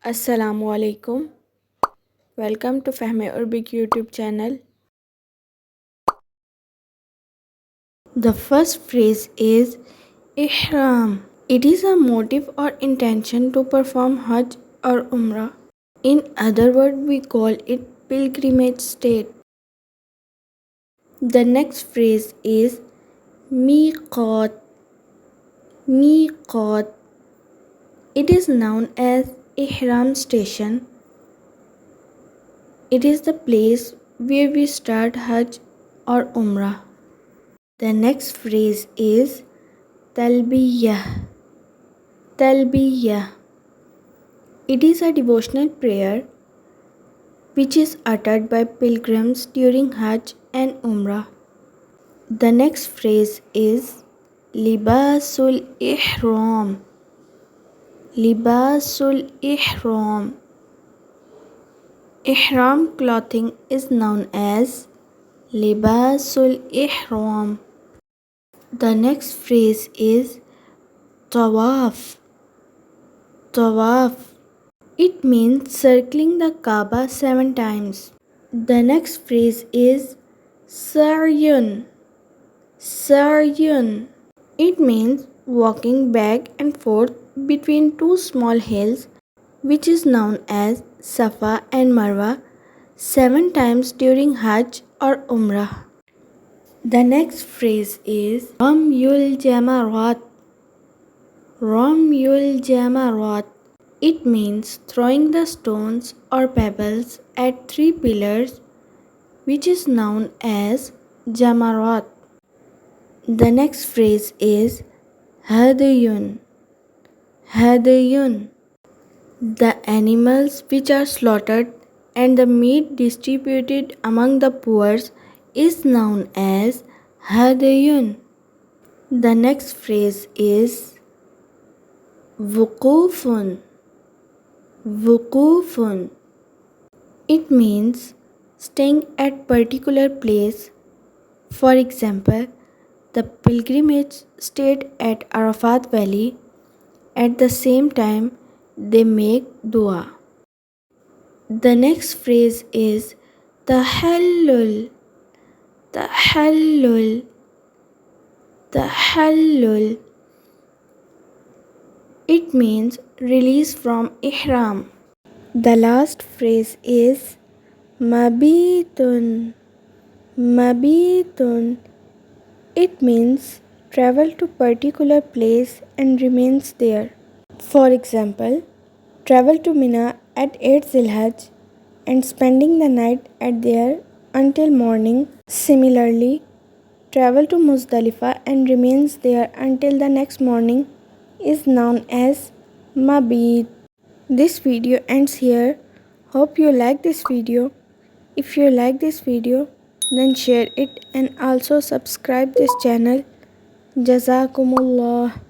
Assalamu alaikum. Welcome to Fahameurbic YouTube channel. The first phrase is ihram. It is a motive or intention to perform Hajj or umrah. In other words, we call it pilgrimage state. The next phrase is miqat. Miqat. It is known as ihram station. It is the place where we start Hajj or umrah. The next phrase is talbiyah. Talbiyah. It is a devotional prayer which is uttered by pilgrims during Hajj and umrah. The next phrase is libasul ihram. Libasul ihram. Ihram clothing is known as libasul ihram. The next phrase is tawaf. Tawaf. It means circling the Kaaba 7 times. The next phrase is sa'yun. Sa'yun. It means walking back and forth between two small hills, which is known as Safa and Marwa, 7 times during Hajj or Umrah. The next phrase is Ramyul Jamarat. Ramyul Jamarat. It means throwing the stones or pebbles at 3 pillars, which is known as Jamarat. The next phrase is Hadayun. Hadayun. The animals which are slaughtered and the meat distributed among the poor is known as Hadayun. The next phrase is Wuqufun. Wuqufun. It means staying at particular place. For example, the pilgrimage stayed at Arafat Valley. At the same time, they make dua. The next phrase is tahallul. Tahallul. Tahallul. It means release from ihram. The last phrase is mabitun. Mabitun. It means travel to particular place and remains there. For example, travel to Mina at 8 Zilhajj and spending the night at there until morning. Similarly, travel to Muzdalifah and remains there until the next morning is known as Mabit. This video ends here. Hope you like this video. If you like this video, then share it and also subscribe this channel. Jazakumullah.